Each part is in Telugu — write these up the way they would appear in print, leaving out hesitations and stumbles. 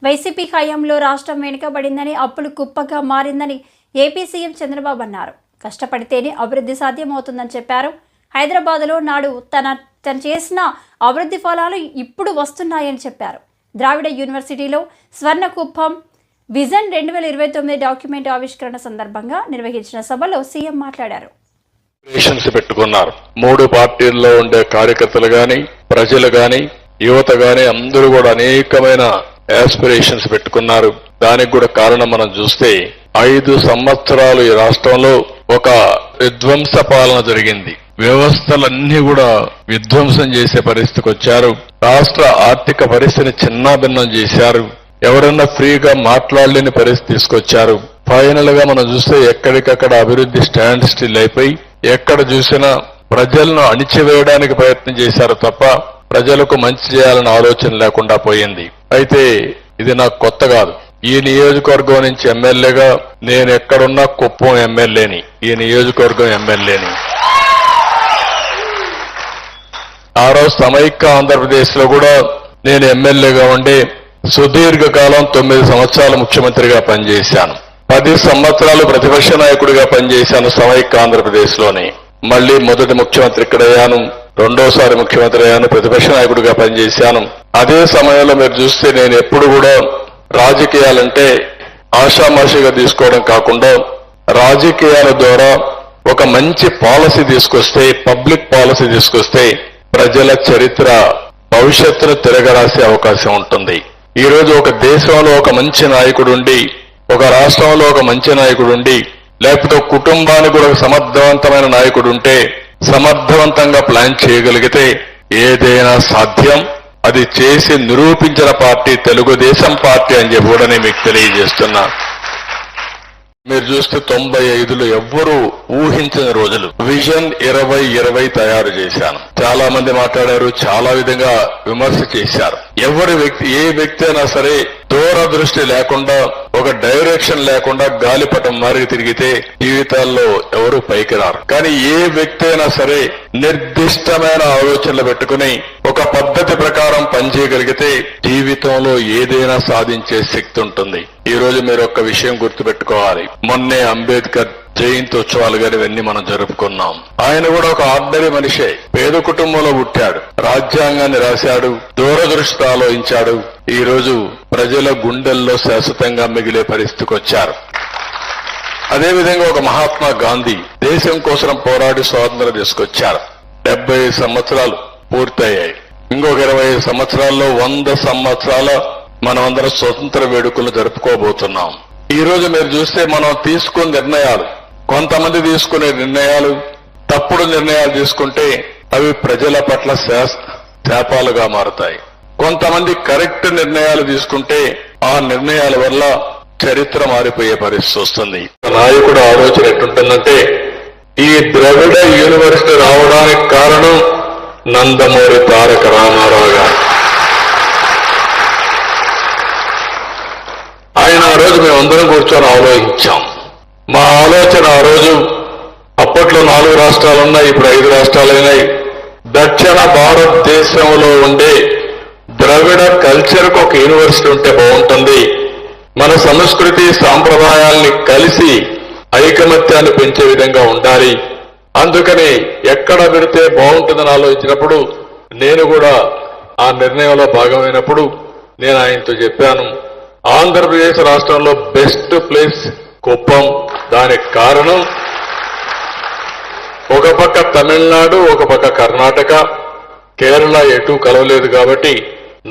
వైసీపీ హయాంలో రాష్ట్రం వెనుకబడిందని, అప్పులు కుప్పగా మారిందని ఏపీ సీఎం చంద్రబాబు అన్నారు. కష్టపడితేనే అభివృద్ధి సాధ్యమవుతుందని చెప్పారు. హైదరాబాద్లో నాడు తన చేసిన అభివృద్ధి ఫలాలు ఇప్పుడు వస్తున్నాయని చెప్పారు. ద్రావిడ యూనివర్సిటీలో స్వర్ణ కుప్పం విజన్ 2029 డాక్యుమెంట్ ఆవిష్కరణ సందర్భంగా నిర్వహించిన సభలో సీఎం మాట్లాడారు. పెట్టుకున్నారు. 3 పార్టీల్లో ఉండే కార్యకర్తలు గాని, ప్రజలు గాని, యువత గాని అందరూ కూడా అనేకమైన ఆస్పిరేషన్స్ పెట్టుకున్నారు. దానికి కూడా కారణం మనం చూస్తే 5 సంవత్సరాలు ఈ రాష్ట్రంలో ఒక విధ్వంస పాలన జరిగింది. వ్యవస్థలన్నీ కూడా విధ్వంసం చేసే పరిస్థితికి వచ్చారు. రాష్ట్ర ఆర్థిక పరిస్థితిని చిన్నాభిన్నం చేశారు. ఎవరన్నా ఫ్రీగా మాట్లాడలేని పరిస్థితి తీసుకొచ్చారు. ఫైనల్ గా మనం చూస్తే ఎక్కడికక్కడ అభివృద్ధి స్టాండ్ స్టిల్ అయిపోయి ఎక్కడ చూసినా ప్రజలను అణిచివేయడానికి ప్రయత్నం చేశారు తప్ప ప్రజలకు మంచి చేయాలన్న ఆలోచన లేకుండా పోయింది. అయితే ఇది నాకు కొత్త కాదు. ఈ నియోజకవర్గం నుంచి ఎమ్మెల్యేగా నేను ఎక్కడున్నా కుప్పం ఎమ్మెల్యేని, ఈ నియోజకవర్గం ఎమ్మెల్యేని. ఆ రోజు సమైక్య ఆంధ్రప్రదేశ్ లో కూడా నేను ఎమ్మెల్యేగా ఉండి సుదీర్ఘకాలం 9 సంవత్సరాలు ముఖ్యమంత్రిగా పనిచేశాను. 10 సంవత్సరాలు ప్రతిపక్ష నాయకుడిగా పనిచేశాను సమైక్య ఆంధ్రప్రదేశ్ లోని. మళ్లీ మొదటి ముఖ్యమంత్రి ఇక్కడయ్యాను, రెండోసారి ముఖ్యమంత్రి అయ్యాను, ప్రతిపక్ష నాయకుడిగా పనిచేశాను. అదే సమయంలో మీరు చూస్తే నేను ఎప్పుడు కూడా రాజకీయాలంటే ఆషామాషిగా తీసుకోవడం కాకుండా రాజకీయాల ద్వారా ఒక మంచి పాలసీ తీసుకొస్తే, పబ్లిక్ పాలసీ తీసుకొస్తే ప్రజల చరిత్ర భవిష్యత్తును తిరగరాసే అవకాశం ఉంటుంది. ఈ రోజు ఒక దేశంలో ఒక మంచి నాయకుడు ఉండి, ఒక రాష్ట్రంలో ఒక మంచి నాయకుడు ఉండి, లేకపోతే కుటుంబానికి కూడా ఒక సమర్థవంతమైన నాయకుడు ఉంటే, సమర్థవంతంగా ప్లాన్ చేయగలిగితే ఏదైనా సాధ్యం. అది చేసి నిరూపించిన పార్టీ తెలుగుదేశం పార్టీ అని చెప్పి కూడా నేను మీకు తెలియజేస్తున్నా. మీరు చూస్తే 95లో ఎవ్వరూ ఊహించని రోజులు. విజన్ 2020 తయారు చేశాను. చాలా మంది మాట్లాడారు, చాలా విధంగా విమర్శ చేశారు. ఏ వ్యక్తి అయినా సరే దూరదృష్టి లేకుండా, ఒక డైరెక్షన్ లేకుండా గాలిపటం మారి తిరిగితే జీవితాల్లో ఎవరు పైకి రారు. కానీ ఏ వ్యక్తి అయినా సరే నిర్దిష్టమైన ఆలోచనలు పెట్టుకుని ఒక పద్ధతి ప్రకారం పనిచేయగలిగితే జీవితంలో ఏదైనా సాధించే శక్తి ఉంటుంది. ఈ రోజు మీరు ఒక్క విషయం గుర్తుపెట్టుకోవాలి. మొన్నే అంబేద్కర్ జయంతి ఉత్సవాలు గాని ఇవన్నీ మనం జరుపుకున్నాం. ఆయన కూడా ఒక ఆర్డినరీ మనిషే. పేద కుటుంబంలో పుట్టాడు, రాజ్యాంగాన్ని రాశాడు, దూరదృష్టి ఆలోచించాడు. ఈ రోజు ప్రజల గుండెల్లో శాశ్వతంగా మిగిలే పరిస్థితికి వచ్చారు. అదేవిధంగా ఒక మహాత్మా గాంధీ దేశం కోసం పోరాడి స్వాతంత్రం తీసుకొచ్చారు. 75 సంవత్సరాలు పూర్తయ్యాయి. ఇంకొక 25 సంవత్సరాల్లో 100 సంవత్సరాల మనమందరం స్వతంత్ర వేడుకలు జరుపుకోబోతున్నాం. ఈ రోజు మీరు చూస్తే మనం తీసుకున్న నిర్ణయాలు, కొంతమంది తీసుకునే నిర్ణయాలు తప్పుడు నిర్ణయాలు తీసుకుంటే అవి ప్రజల పట్ల శాపాలుగా మారుతాయి. కొంతమంది కరెక్ట్ నిర్ణయాలు తీసుకుంటే ఆ నిర్ణయాల వల్ల చరిత్ర మారిపోయే పరిస్థితి వస్తుంది. నాయకుడు ఆలోచన ఎట్టుంటుందంటే, ఈ ద్రవిడ యూనివర్సిటీ రావడానికి కారణం నందమూరి తారక రామారావు గారు. ఆయన ఆ రోజు మేమందరం కూర్చొని ఆలోచించాం. మా ఆలోచన ఆ రోజు, అప్పట్లో 4 రాష్ట్రాలు ఉన్నాయి, ఇప్పుడు 5 రాష్ట్రాలైనాయి. దక్షిణ భారతదేశంలో ఉండే ద్రవిడ కల్చర్ కు ఒక యూనివర్సిటీ ఉంటే బాగుంటుంది. మన సంస్కృతి సాంప్రదాయాల్ని కలిసి ఐకమత్యాన్ని పెంచే విధంగా ఉండాలి. అందుకని ఎక్కడ పెడితే బాగుంటుందని ఆలోచించినప్పుడు నేను కూడా ఆ నిర్ణయంలో భాగమైనప్పుడు నేను ఆయనతో చెప్పాను, ఆంధ్రప్రదేశ్ రాష్ట్రంలో బెస్ట్ ప్లేస్ కుప్పం. దానికి కారణం ఒక పక్క తమిళనాడు, ఒక పక్క కర్ణాటక, కేరళ ఎటూ కలవలేదు కాబట్టి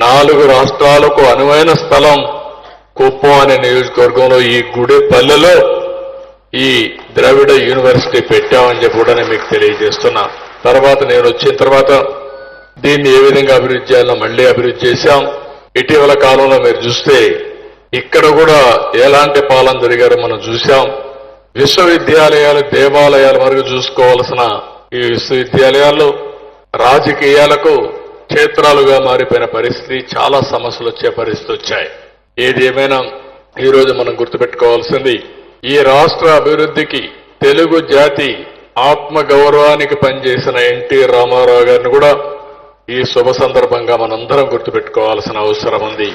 4 రాష్ట్రాలకు అనువైన స్థలం కుప్పం అనే నియోజకవర్గంలో ఈ గుడిపల్లెలో ఈ ద్రవిడ యూనివర్సిటీ పెట్టామని చెప్పి కూడా నేను మీకు తెలియజేస్తున్నా. తర్వాత నేను వచ్చిన తర్వాత దీన్ని ఏ విధంగా అభివృద్ధి చేయాలో మళ్లీ అభివృద్ధి చేశాం. ఇటీవల కాలంలో మీరు చూస్తే ఇక్కడ కూడా ఎలాంటి పాలన జరిగారో మనం చూశాం. విశ్వవిద్యాలయాలు, దేవాలయాల వరకు చూసుకోవాల్సిన ఈ విశ్వవిద్యాలయాల్లో రాజకీయాలకు క్షేత్రాలుగా మారిపోయిన పరిస్థితి, చాలా సమస్యలు వచ్చే పరిస్థితి వచ్చాయి. ఏది ఏమైనా ఈ రోజు మనం గుర్తుపెట్టుకోవాల్సింది, ఈ రాష్ట్ర అభివృద్ధికి తెలుగు జాతి ఆత్మ గౌరవానికి పనిచేసిన ఎన్టీ రామారావు గారిని కూడా ఈ శుభ సందర్భంగా మనందరం గుర్తుపెట్టుకోవాల్సిన అవసరం ఉంది.